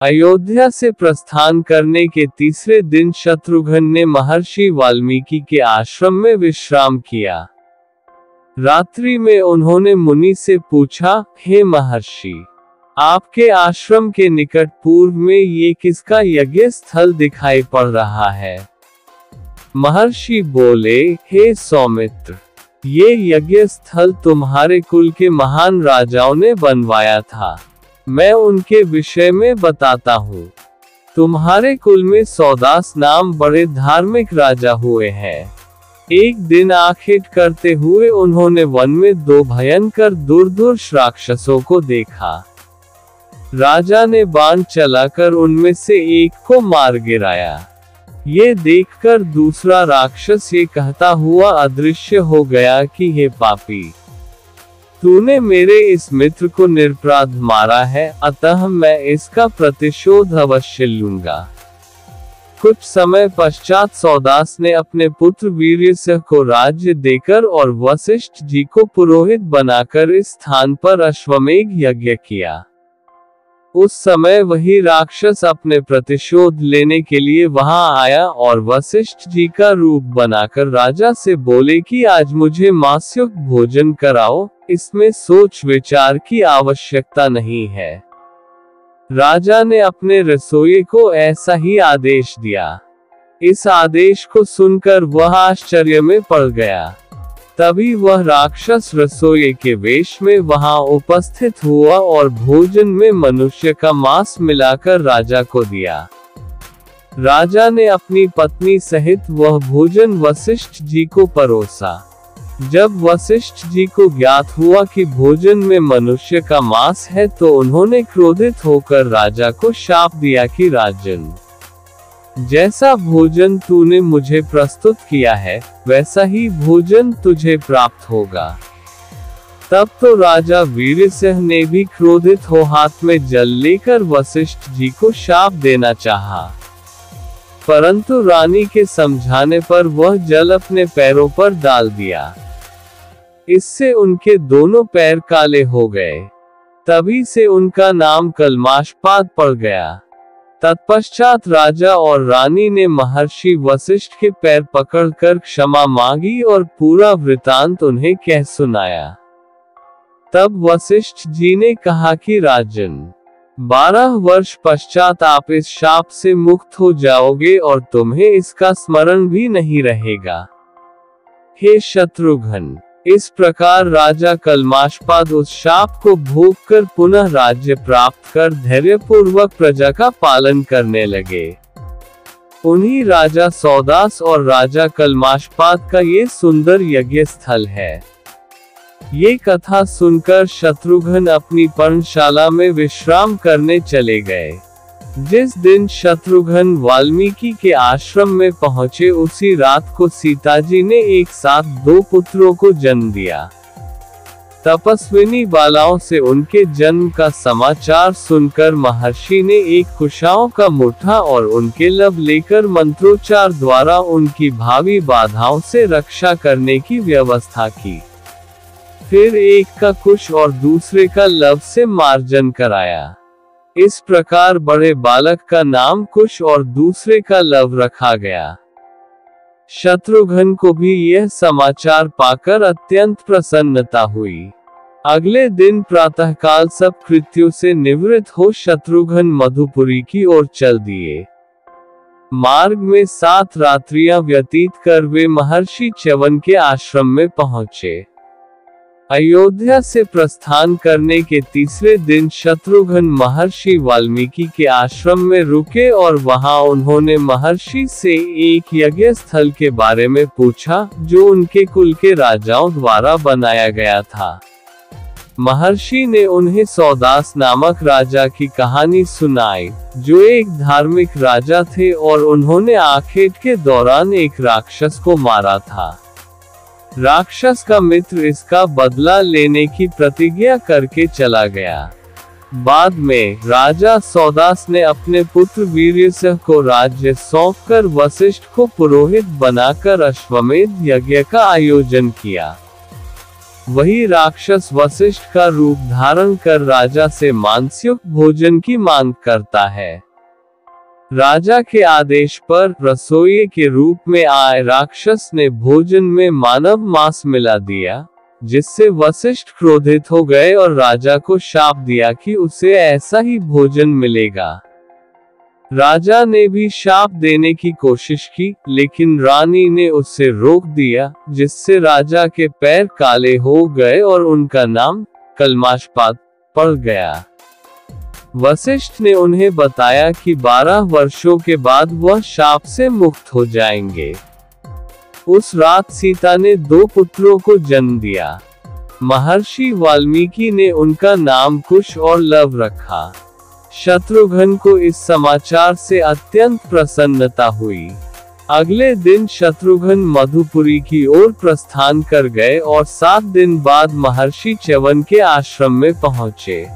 अयोध्या से प्रस्थान करने के तीसरे दिन शत्रुघ्न ने महर्षि वाल्मीकि के आश्रम में विश्राम किया। रात्रि में उन्होंने मुनि से पूछा, हे महर्षि, आपके आश्रम के निकट पूर्व में ये किसका यज्ञ स्थल दिखाई पड़ रहा है? महर्षि बोले, हे सौमित्र, ये यज्ञ स्थल तुम्हारे कुल के महान राजाओं ने बनवाया था। मैं उनके विषय में बताता हूँ। तुम्हारे कुल में सौदास नाम बड़े धार्मिक राजा हुए हैं। एक दिन आखेट करते हुए उन्होंने वन में दो भयंकर दुर्धर्ष राक्षसों को देखा। राजा ने बाण चलाकर उनमें से एक को मार गिराया। ये देखकर दूसरा राक्षस ये कहता हुआ अदृश्य हो गया कि हे पापी, तूने मेरे इस मित्र को निरपराध मारा है, अतः मैं इसका प्रतिशोध अवश्य लूंगा। कुछ समय पश्चात सौदास ने अपने पुत्र वीर्यसेन को राज्य देकर और वशिष्ठ जी को पुरोहित बनाकर इस स्थान पर अश्वमेध यज्ञ किया। उस समय वही राक्षस अपने प्रतिशोध लेने के लिए वहां आया और वशिष्ठ जी का रूप बनाकर राजा से बोले कि आज मुझे मांसयुक्त भोजन कराओ, इसमें सोच विचार की आवश्यकता नहीं है। राजा ने अपने रसोइये को ऐसा ही आदेश दिया। इस आदेश को सुनकर वह आश्चर्य में पड़ गया। तभी वह राक्षस रसोइये के वेश में वहां उपस्थित हुआ और भोजन में मनुष्य का मांस मिलाकर राजा को दिया। राजा ने अपनी पत्नी सहित वह भोजन वशिष्ठ जी को परोसा। जब वशिष्ठ जी को ज्ञात हुआ कि भोजन में मनुष्य का मांस है तो उन्होंने क्रोधित होकर राजा को शाप दिया कि राजन, जैसा भोजन तूने मुझे प्रस्तुत किया है वैसा ही भोजन तुझे प्राप्त होगा। तब तो राजा वीरसेन ने भी क्रोधित हो हाथ में जल लेकर वशिष्ठ जी को शाप देना चाहा, परंतु रानी के समझाने पर वह जल अपने पैरों पर डाल दिया। इससे उनके दोनों पैर काले हो गए। तभी से उनका नाम कल्माषपाद पड़ गया। तत्पश्चात राजा और रानी ने महर्षि वशिष्ठ के पैर पकड़कर क्षमा मांगी और पूरा वृतांत उन्हें कह सुनाया। तब वशिष्ठ जी ने कहा कि राजन, 12 वर्ष पश्चात आप इस शाप से मुक्त हो जाओगे और तुम्हें इसका स्मरण भी नहीं रहेगा। हे शत्रुघ्न, इस प्रकार राजा कल्माषपाद उस शाप को भोग कर पुनः राज्य प्राप्त कर धैर्यपूर्वक प्रजा का पालन करने लगे। उन्हीं राजा सौदास और राजा कल्माषपाद का ये सुंदर यज्ञ स्थल है। ये कथा सुनकर शत्रुघ्न अपनी पर्णशाला में विश्राम करने चले गए। जिस दिन शत्रुघ्न वाल्मीकि के आश्रम में पहुंचे उसी रात को सीताजी ने एक साथ 2 पुत्रों को जन्म दिया। तपस्विनी बालाओं से उनके जन्म का समाचार सुनकर महर्षि ने एक कुशाओं का मुट्ठा और उनके लब लेकर मंत्रोच्चार द्वारा उनकी भावी बाधाओं से रक्षा करने की व्यवस्था की। फिर एक का कुश और दूसरे का लब से मार्जन कराया। इस प्रकार बड़े बालक का नाम कुश और दूसरे का लव रखा गया। शत्रुघ्न को भी यह समाचार पाकर अत्यंत प्रसन्नता हुई। अगले दिन प्रातःकाल सब कृत्यों से निवृत्त हो शत्रुघ्न मधुपुरी की ओर चल दिए। मार्ग में 7 रात्रियां व्यतीत कर वे महर्षि च्यवन के आश्रम में पहुंचे। अयोध्या से प्रस्थान करने के तीसरे दिन शत्रुघ्न महर्षि वाल्मीकि के आश्रम में रुके और वहां उन्होंने महर्षि से एक यज्ञ स्थल के बारे में पूछा जो उनके कुल के राजाओं द्वारा बनाया गया था। महर्षि ने उन्हें सौदास नामक राजा की कहानी सुनाई, जो एक धार्मिक राजा थे और उन्होंने आखेट के दौरान एक राक्षस को मारा था। राक्षस का मित्र इसका बदला लेने की प्रतिज्ञा करके चला गया। बाद में राजा सौदास ने अपने पुत्र वीर्यसेन को राज्य सौंपकर वशिष्ठ को पुरोहित बनाकर अश्वमेध यज्ञ का आयोजन किया। वही राक्षस वशिष्ठ का रूप धारण कर राजा से मांसयुक्त भोजन की मांग करता है। राजा के आदेश पर रसोइये के रूप में आए राक्षस ने भोजन में मानव मांस मिला दिया, जिससे वशिष्ठ क्रोधित हो गए और राजा को शाप दिया कि उसे ऐसा ही भोजन मिलेगा। राजा ने भी शाप देने की कोशिश की, लेकिन रानी ने उसे रोक दिया, जिससे राजा के पैर काले हो गए और उनका नाम कल्माशपात पड़ गया। वशिष्ठ ने उन्हें बताया कि 12 वर्षों के बाद वह शाप से मुक्त हो जाएंगे। उस रात सीता ने 2 पुत्रों को जन्म दिया। महर्षि वाल्मीकि ने उनका नाम कुश और लव रखा। शत्रुघ्न को इस समाचार से अत्यंत प्रसन्नता हुई। अगले दिन शत्रुघ्न मधुपुरी की ओर प्रस्थान कर गए और 7 दिन बाद महर्षि च्यवन के आश्रम में पहुंचे।